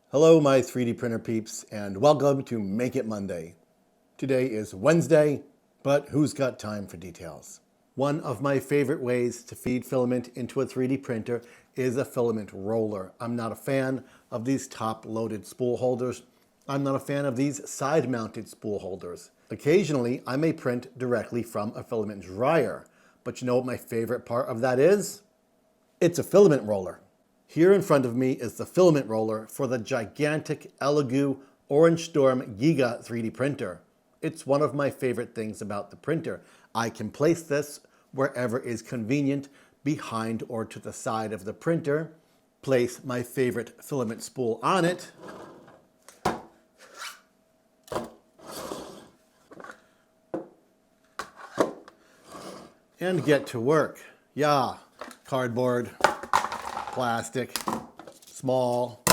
Hello, my 3D printer peeps, and welcome to Make It Monday. Today is Wednesday, but who's got time for details? One of my favorite ways to feed filament into a 3D printer is a filament roller. I'm not a fan of these top-loaded spool holders. I'm not a fan of these side-mounted spool holders. Occasionally, I may print directly from a filament dryer, but you know what my favorite part of that is? It's a filament roller. Here in front of me is the filament roller for the gigantic Elegoo Orange Storm Giga 3D printer. It's one of my favorite things about the printer. I can place this wherever is convenient, behind or to the side of the printer, place my favorite filament spool on it, and get to work. Yeah, cardboard, plastic, small.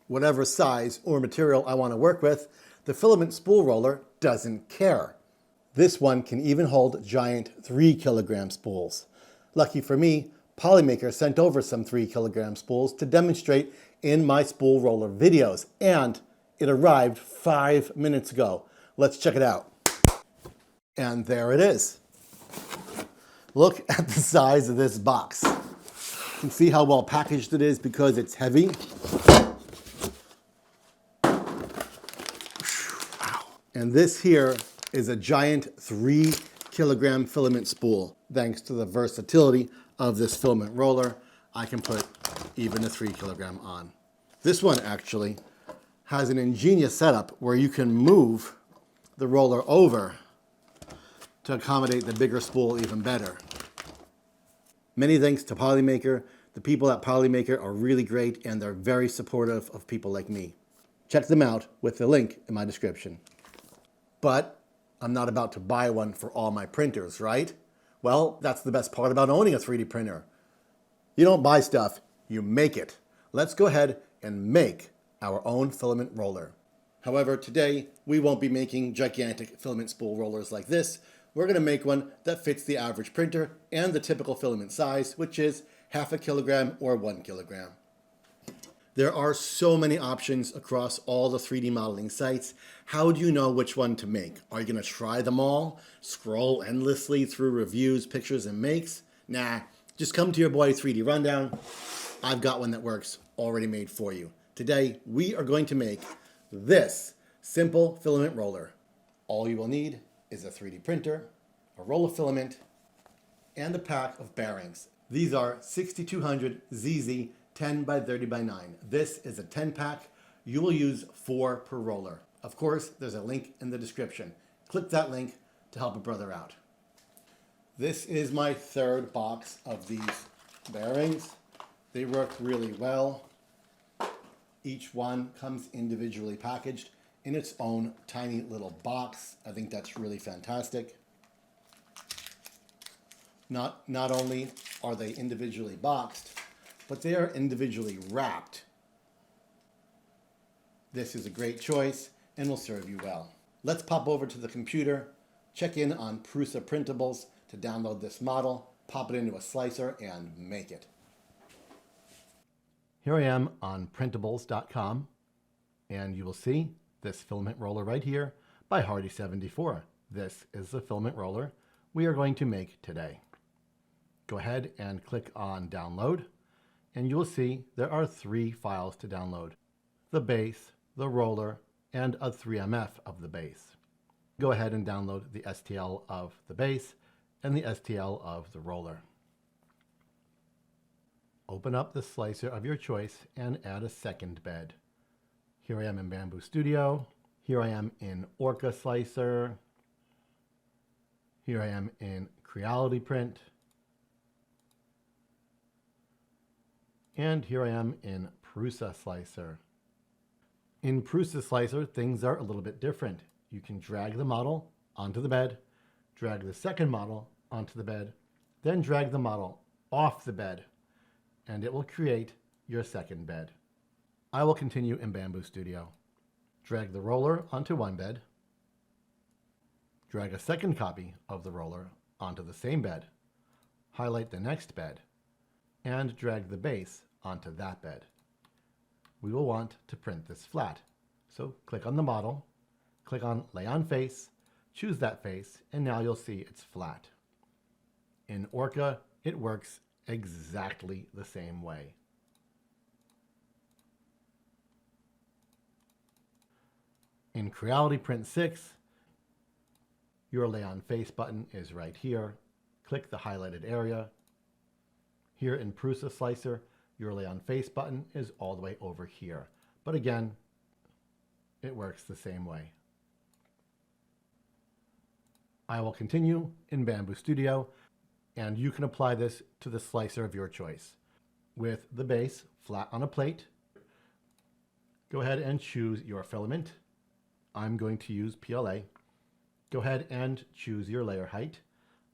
Whatever size or material I want to work with, the filament spool roller doesn't care. This one can even hold giant 3 kilogram spools. Lucky for me, Polymaker sent over some 3 kilogram spools to demonstrate in my spool roller videos, and it arrived 5 minutes ago. Let's check it out. And there it is. Look at the size of this box. You can see how well packaged it is because it's heavy. And this here is a giant 3 kilogram filament spool. Thanks to the versatility of this filament roller, I can put even a 3 kilogram on. This one actually has an ingenious setup where you can move the roller over to accommodate the bigger spool even better. Many thanks to Polymaker. The people at Polymaker are really great and they're very supportive of people like me. Check them out with the link in my description. But I'm not about to buy one for all my printers, right? Well, that's the best part about owning a 3D printer. You don't buy stuff, you make it. Let's go ahead and make our own filament roller. However, today we won't be making gigantic filament spool rollers like this. We're going to make one that fits the average printer and the typical filament size, which is 0.5 kilogram or 1 kilogram. There are so many options across all the 3D modeling sites. How do you know which one to make? Are you going to try them all? Scroll endlessly through reviews, pictures, and makes? Nah, just come to your boy 3D Rundown. I've got one that works, already made for you. Today, we are going to make this simple filament roller. All you will need is a 3D printer, a roll of filament, and a pack of bearings. These are 6200 ZZ 10 by 30 by 9. This is a 10 pack. You will use 4 per roller. Of course, there's a link in the description. Click that link to help a brother out. This is my third box of these bearings. They work really well. Each one comes individually packaged in its own tiny little box. I think that's really fantastic. Not only are they individually boxed, but they are individually wrapped. This is a great choice and will serve you well. Let's pop over to the computer, check in on Prusa Printables to download this model, pop it into a slicer, and make it. Here I am on printables.com, and you will see this filament roller right here by Hardy74. This is the filament roller we are going to make today. Go ahead and click on download, and you will see there are 3 files to download: the base, the roller, and a 3MF of the base. Go ahead and download the STL of the base and the STL of the roller. Open up the slicer of your choice and add a second bed. Here I am in Bamboo Studio. Here I am in Orca Slicer. Here I am in Creality Print. And here I am in Prusa Slicer. In Prusa Slicer, things are a little bit different. You can drag the model onto the bed, drag the second model onto the bed, then drag the model off the bed, and it will create your second bed. I will continue in Bamboo Studio. Drag the roller onto one bed, drag a second copy of the roller onto the same bed, highlight the next bed, and drag the base onto that bed. We will want to print this flat. So click on the model, click on Lay on Face, choose that face, and now you'll see it's flat. In Orca, it works exactly the same way. In Creality Print 6, your Lay on Face button is right here. Click the highlighted area. Here in Prusa Slicer, your Lay on Face button is all the way over here. But again, it works the same way. I will continue in Bamboo Studio, and you can apply this to the slicer of your choice. With the base flat on a plate, go ahead and choose your filament. I'm going to use PLA. Go ahead and choose your layer height.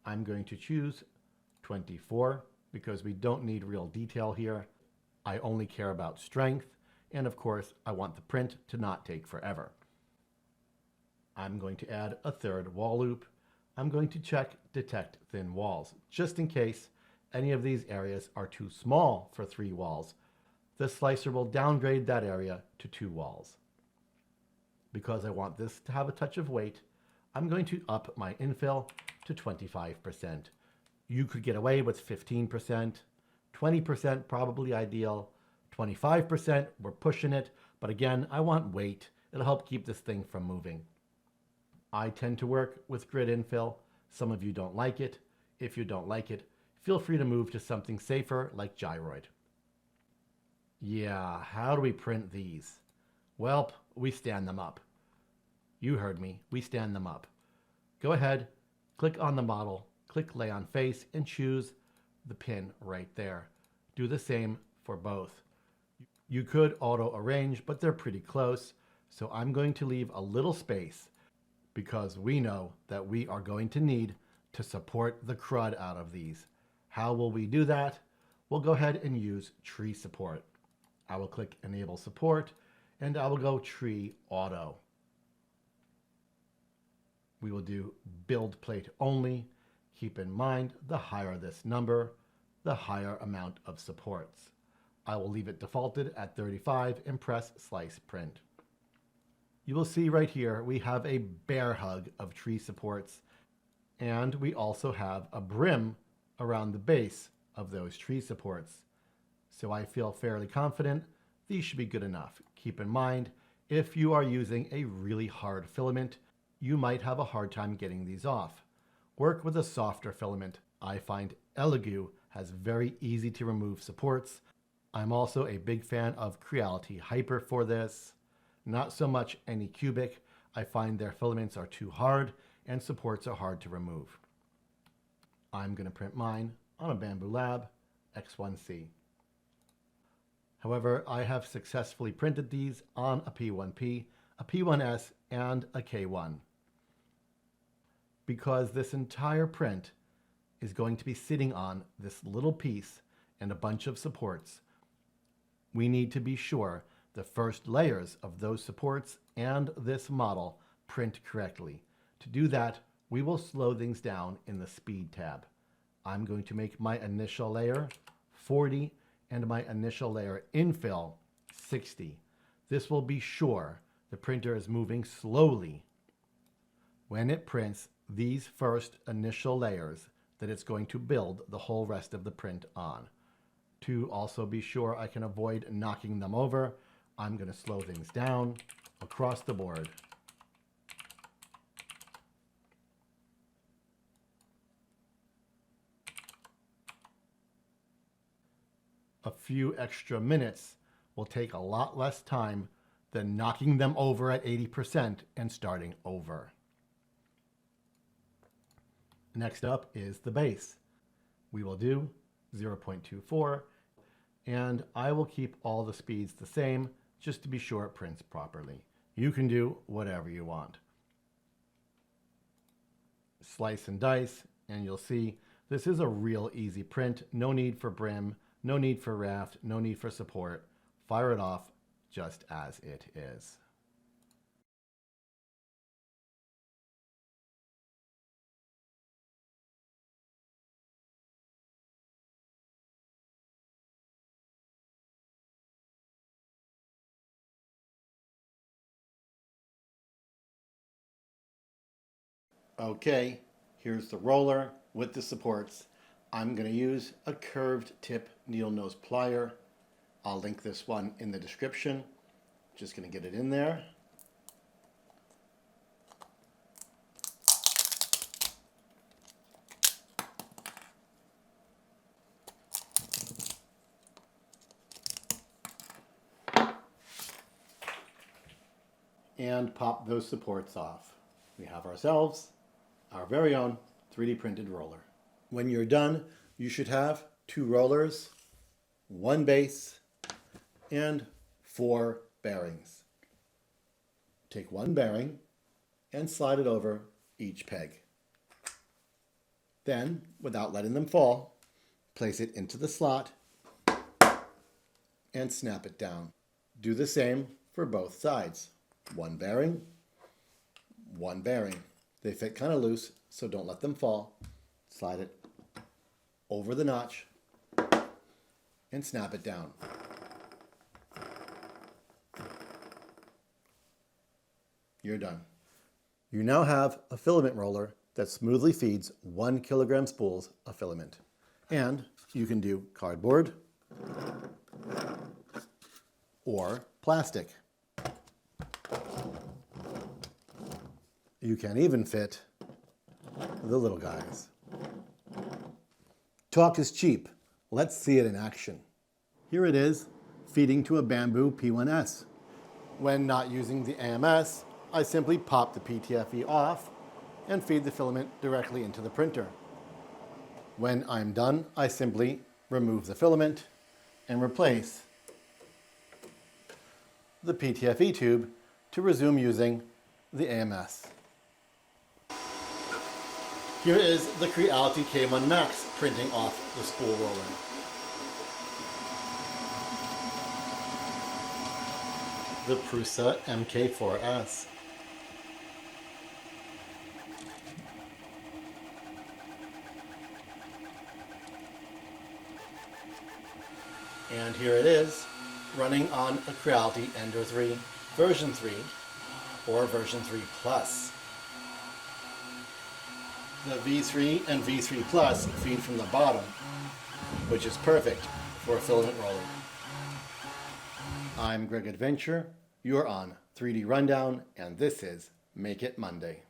I'm going to choose 24 because we don't need real detail here. I only care about strength, and of course, I want the print to not take forever. I'm going to add a third wall loop. I'm going to check Detect Thin Walls, just in case any of these areas are too small for 3 walls. The slicer will downgrade that area to 2 walls. Because I want this to have a touch of weight, I'm going to up my infill to 25%. You could get away with 15%, 20% probably ideal, 25% we're pushing it, but again, I want weight. It'll help keep this thing from moving. I tend to work with grid infill. Some of you don't like it. If you don't like it, feel free to move to something safer like gyroid. Yeah, how do we print these? Well, we stand them up. You heard me, we stand them up. Go ahead, click on the model, click Lay on Face, and choose the pin right there. Do the same for both. You could auto arrange, but they're pretty close, so I'm going to leave a little space because we know that we are going to need to support the crud out of these. How will we do that? We'll go ahead and use tree support. I will click Enable Support, and I will go Tree Auto. We will do build plate only. Keep in mind, the higher this number, the higher amount of supports. I will leave it defaulted at 35 and press Slice Print. You will see right here, we have a bear hug of tree supports, and we also have a brim around the base of those tree supports. So I feel fairly confident these should be good enough. Keep in mind, if you are using a really hard filament, you might have a hard time getting these off. Work with a softer filament. I find Elegoo has very easy to remove supports. I'm also a big fan of Creality Hyper for this. Not so much Anycubic. I find their filaments are too hard and supports are hard to remove. I'm going to print mine on a Bamboo Lab X1C. However, I have successfully printed these on a P1P, a P1S, and a K1. Because this entire print is going to be sitting on this little piece and a bunch of supports, we need to be sure the first layers of those supports and this model print correctly. To do that, we will slow things down in the Speed tab. I'm going to make my initial layer 40 and my initial layer infill 60. This will be sure the printer is moving slowly when it prints these first initial layers that it's going to build the whole rest of the print on. To also be sure I can avoid knocking them over, I'm going to slow things down across the board. A few extra minutes will take a lot less time than knocking them over at 80% and starting over. Next up is the base. We will do 0.24, and I will keep all the speeds the same just to be sure it prints properly. You can do whatever you want. Slice and dice, and you'll see this is a real easy print. No need for brim, no need for raft, no need for support. Fire it off just as it is. Okay, here's the roller with the supports. I'm going to use a curved tip needle nose plier. I'll link this one in the description. Just going to get it in there. And pop those supports off. We have ourselves our very own 3D printed roller. When you're done, you should have 2 rollers, 1 base, and 4 bearings. Take 1 bearing and slide it over each peg. Then, without letting them fall, place it into the slot and snap it down. Do the same for both sides. 1 bearing, 1 bearing. They fit kind of loose, so don't let them fall. Slide it over the notch and snap it down. You're done. You now have a filament roller that smoothly feeds 1 kilogram spools of filament. And you can do cardboard or plastic. You can even fit the little guys. Talk is cheap. Let's see it in action. Here it is, feeding to a bamboo P1S. When not using the AMS, I simply pop the PTFE off and feed the filament directly into the printer. When I'm done, I simply remove the filament and replace the PTFE tube to resume using the AMS. Here is the Creality K1 Max printing off the spool roller. The Prusa MK4S. And here it is, running on a Creality Ender 3 version 3 or version 3 Plus. The V3 and V3 Plus feed from the bottom, which is perfect for a filament roller. I'm Greg Adventure, you're on 3D Rundown, and this is Make It Monday.